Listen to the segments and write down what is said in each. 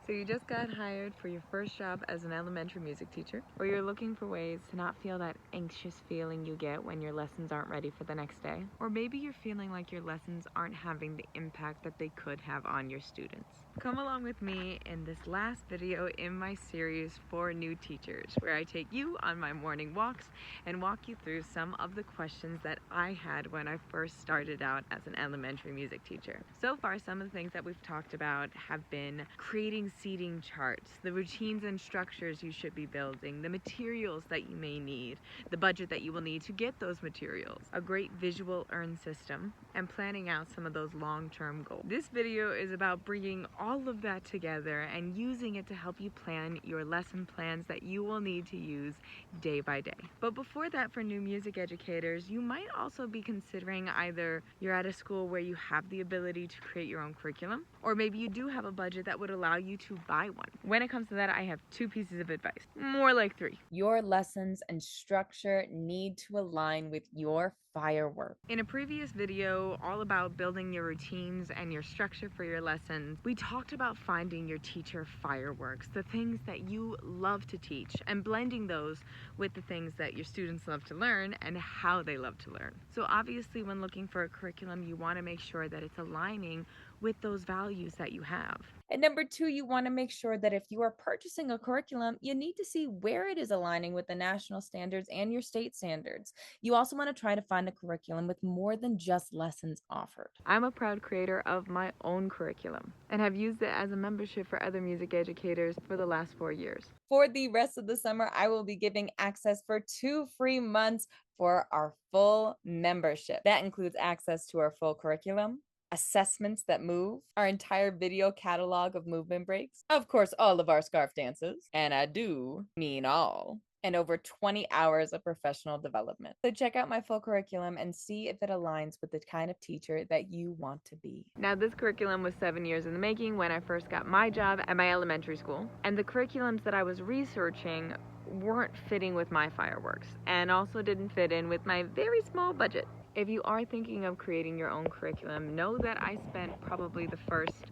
So you just got hired for your first job as an elementary music teacher, or you're looking for ways to not feel that anxious feeling you get when your lessons aren't ready for the next day. Or maybe you're feeling like your lessons aren't having the impact that they could have on your students. Come along with me in this last video in my series for new teachers, where I take you on my morning walks and walk you through some of the questions that I had when I first started out as an elementary music teacher. So far, some of the things that we've talked about have been creating seating charts, the routines and structures you should be building, the materials that you may need, the budget that you will need to get those materials, a great visual earn system, and planning out some of those long-term goals. This video is about bringing all of that together and using it to help you plan your lesson plans that you will need to use day by day. But before that, for new music educators, you might also be considering either you're at a school where you have the ability to create your own curriculum, or maybe you do have a budget that would allow you to buy one. When it comes to that, I have two pieces of advice, more like three. Your lessons and structure need to align with your firework. In a previous video all about building your routines and your structure for your lessons, we talked about finding your teacher fireworks, the things that you love to teach, and blending those with the things that your students love to learn and how they love to learn. So obviously, when looking for a curriculum, you want to make sure that it's aligning with those values that you have. And number two, you want to make sure that if you are purchasing a curriculum, you need to see where it is aligning with the national standards and your state standards. You also want to try to find a curriculum with more than just lessons offered. I'm a proud creator of my own curriculum and have used it as a membership for other music educators for the last 4 years. For the rest of the summer, I will be giving access for 2 free months for our full membership. That includes access to our full curriculum, assessments that move, our entire video catalog of movement breaks, of course, all of our scarf dances, and I do mean all, and over 20 hours of professional development. So check out my full curriculum and see if it aligns with the kind of teacher that you want to be. Now, this curriculum was 7 years in the making when I first got my job at my elementary school, and the curriculums that I was researching weren't fitting with my fireworks and also didn't fit in with my very small budget. If you are thinking of creating your own curriculum, know that I spent probably the first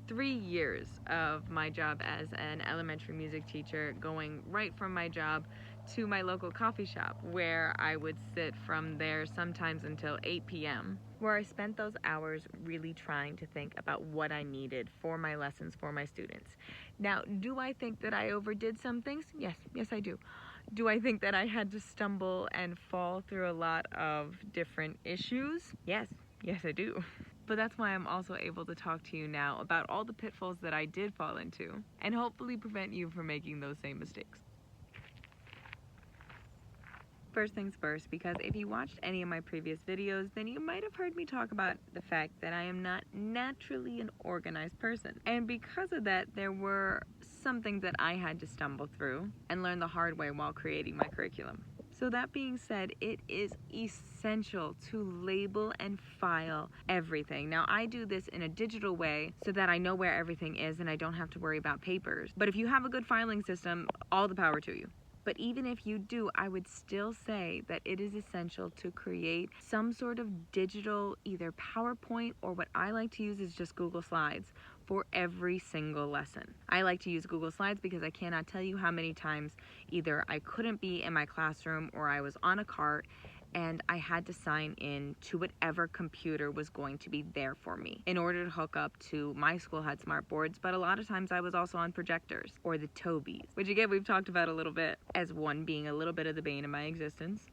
3 years of my job as an elementary music teacher going right from my job to my local coffee shop, where I would sit from there sometimes until 8 p.m., where I spent those hours really trying to think about what I needed for my lessons for my students. Now, do I think that I overdid some things? Yes, I do. Do I think that I had to stumble and fall through a lot of different issues? Yes, I do. But that's why I'm also able to talk to you now about all the pitfalls that I did fall into and hopefully prevent you from making those same mistakes. First things first, because if you watched any of my previous videos, then you might have heard me talk about the fact that I am not naturally an organized person. And because of that, there were some things that I had to stumble through and learn the hard way while creating my curriculum. So that being said, it is essential to label and file everything. Now, I do this in a digital way so that I know where everything is and I don't have to worry about papers. But if you have a good filing system, all the power to you. But even if you do, I would still say that it is essential to create some sort of digital, either PowerPoint or what I like to use is just Google Slides for every single lesson. I like to use Google Slides because I cannot tell you how many times either I couldn't be in my classroom or I was on a cart and I had to sign in to whatever computer was going to be there for me in order to hook up to my school had smart boards, but a lot of times I was also on projectors or the Tobies, which again we've talked about a little bit, as one being a little bit of the bane of my existence,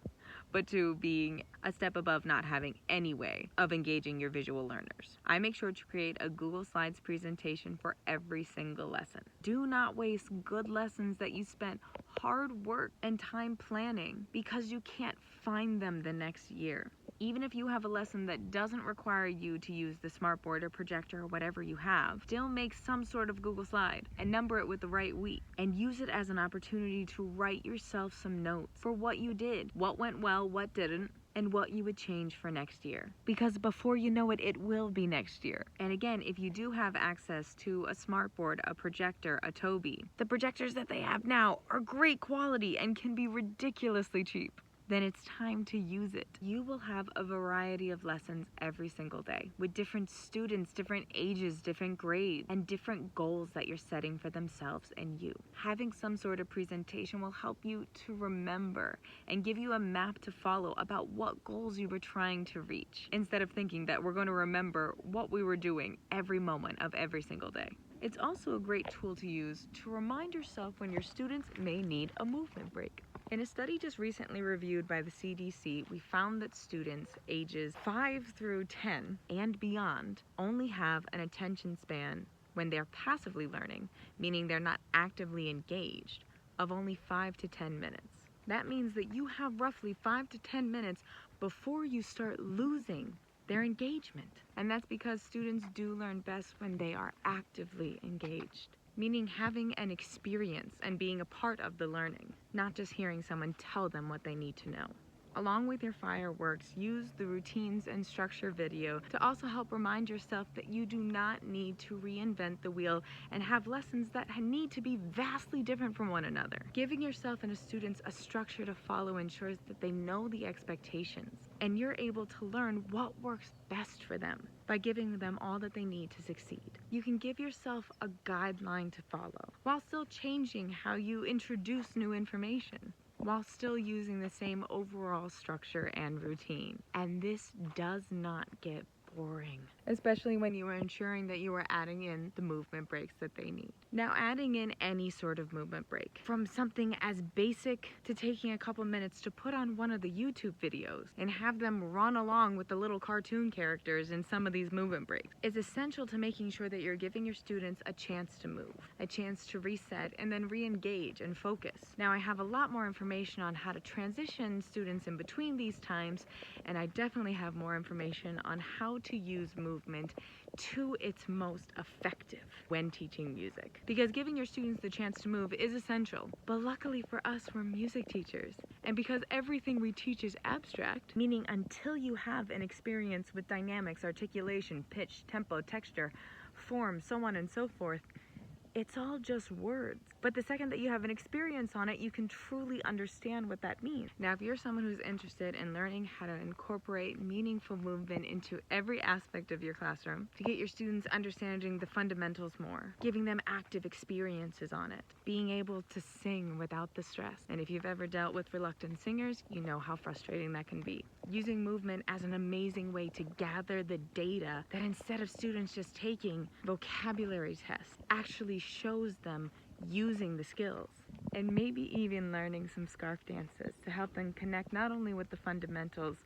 but two being a step above not having any way of engaging your visual learners. I make sure to create a Google Slides presentation for every single lesson. Do not waste good lessons that you spent hard work and time planning because you can't find them the next year. Even if you have a lesson that doesn't require you to use the smartboard or projector or whatever you have, still make some sort of Google slide and number it with the right week and use it as an opportunity to write yourself some notes for what you did, what went well, what didn't, and what you would change for next year. Because before you know it, it will be next year. And again, if you do have access to a smartboard, a projector, a Tobii, the projectors that they have now are great quality and can be ridiculously cheap. then it's time to use it. You will have a variety of lessons every single day with different students, different ages, different grades, and different goals that you're setting for themselves and you. Having some sort of presentation will help you to remember and give you a map to follow about what goals you were trying to reach, instead of thinking that we're going to remember what we were doing every moment of every single day. It's also a great tool to use to remind yourself when your students may need a movement break. In a study just recently reviewed by the CDC, we found that students ages 5 through 10 and beyond only have an attention span when they're passively learning, meaning they're not actively engaged, of only 5 to 10 minutes. That means that you have roughly 5 to 10 minutes before you start losing their engagement. And that's because students do learn best when they are actively engaged, meaning having an experience and being a part of the learning, not just hearing someone tell them what they need to know. Along with your fireworks, use the routines and structure video to also help remind yourself that you do not need to reinvent the wheel and have lessons that need to be vastly different from one another. Giving yourself and the students a structure to follow ensures that they know the expectations and you're able to learn what works best for them by giving them all that they need to succeed. You can give yourself a guideline to follow while still changing how you introduce new information, while still using the same overall structure and routine. And this does not get boring, especially when you are ensuring that you are adding in the movement breaks that they need. Now, adding in any sort of movement break, from something as basic to taking a couple minutes to put on one of the YouTube videos and have them run along with the little cartoon characters in some of these movement breaks, is essential to making sure that you're giving your students a chance to move, a chance to reset, and then re-engage and focus. Now, I have a lot more information on how to transition students in between these times, and I definitely have more information on how to use movement to its most effective when teaching music. Because giving your students the chance to move is essential. But luckily for us, we're music teachers. And because everything we teach is abstract, meaning until you have an experience with dynamics, articulation, pitch, tempo, texture, form, so on and so forth, it's all just words. But the second that you have an experience on it, you can truly understand what that means. Now, if you're someone who's interested in learning how to incorporate meaningful movement into every aspect of your classroom, to get your students understanding the fundamentals more, giving them active experiences on it, being able to sing without the stress. And if you've ever dealt with reluctant singers, you know how frustrating that can be. Using movement as an amazing way to gather the data that, instead of students just taking vocabulary tests, actually shows them using the skills, and maybe even learning some scarf dances to help them connect not only with the fundamentals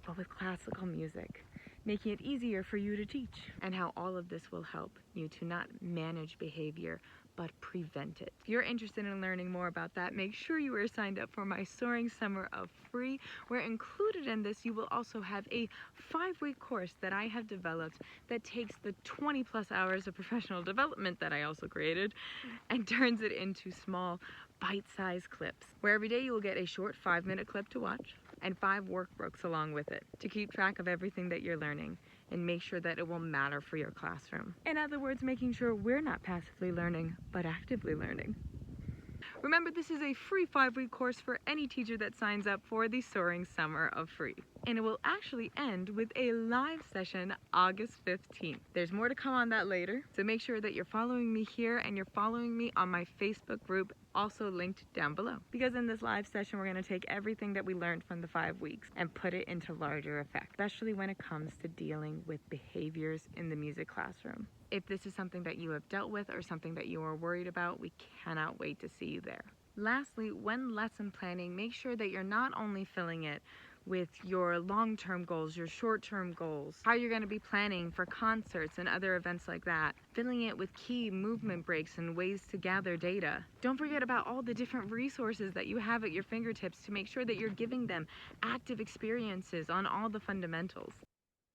but with classical music, making it easier for you to teach, and how all of this will help you to not manage behavior but prevent it. If you're interested in learning more about that, make sure you are signed up for my Soaring Summer of Free, where included in this you will also have a 5-week course that I have developed that takes the 20 plus hours of professional development that I also created and turns it into small bite-sized clips, where every day you will get a short 5-minute clip to watch and 5 workbooks along with it to keep track of everything that you're learning and make sure that it will matter for your classroom. In other words, making sure we're not passively learning, but actively learning. Remember, this is a free 5-week course for any teacher that signs up for the Soaring Summer of Free. And it will actually end with a live session August 15th. There's more to come on that later, so make sure that you're following me here and you're following me on my Facebook group, also linked down below. Because in this live session, we're going to take everything that we learned from the 5 weeks and put it into larger effect, especially when it comes to dealing with behaviors in the music classroom. If this is something that you have dealt with or something that you are worried about, we cannot wait to see you there. Lastly, when lesson planning, make sure that you're not only filling it with your long-term goals, your short-term goals, how you're going to be planning for concerts and other events like that, filling it with key movement breaks and ways to gather data. Don't forget about all the different resources that you have at your fingertips to make sure that you're giving them active experiences on all the fundamentals.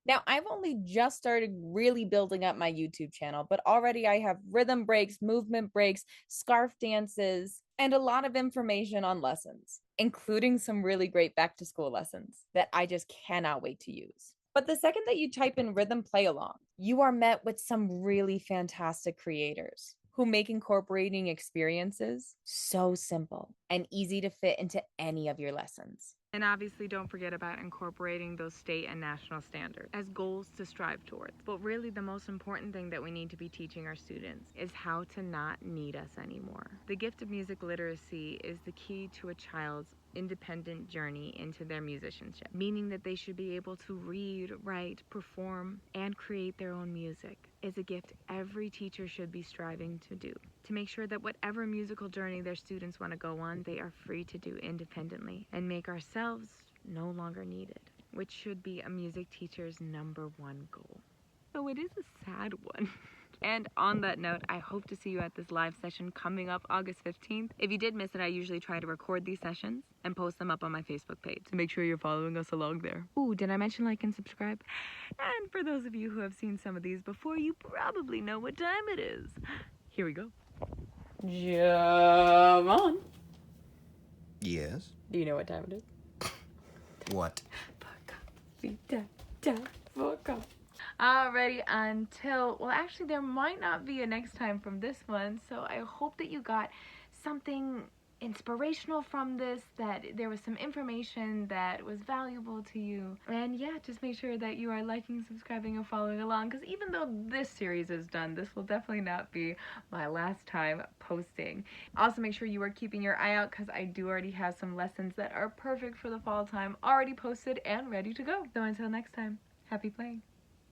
Now, I've only just started really building up my YouTube channel, but already I have rhythm breaks, movement breaks, scarf dances, and a lot of information on lessons, including some really great back to school lessons that I just cannot wait to use. But the second that you type in rhythm play along, you are met with some really fantastic creators who make incorporating experiences so simple and easy to fit into any of your lessons. And obviously don't forget about incorporating those state and national standards as goals to strive towards. But really the most important thing that we need to be teaching our students is how to not need us anymore. The gift of music literacy is the key to a child's independent journey into their musicianship, meaning that they should be able to read, write, perform, and create their own music. Is a gift every teacher should be striving to do, to make sure that whatever musical journey their students want to go on, they are free to do independently and make ourselves no longer needed, which should be a music teacher's #1 goal. So it is a sad one. And on that note, I hope to see you at this live session coming up August 15th. If you did miss it, I usually try to record these sessions and post them up on my Facebook page. So make sure you're following us along there. Ooh, did I mention like and subscribe? And for those of you who have seen some of these before, you probably know what time it is. Here we go. Javon. Yes. Do you know what time it is? What? Alrighty, until, well, actually there might not be a next time from this one, so I hope that you got something inspirational from this, that there was some information that was valuable to you. And yeah, just make sure that you are liking, subscribing, and following along, because even though this series is done, this will definitely not be my last time posting. Also make sure you are keeping your eye out, because I do already have some lessons that are perfect for the fall time already posted and ready to go. So until next time, happy playing.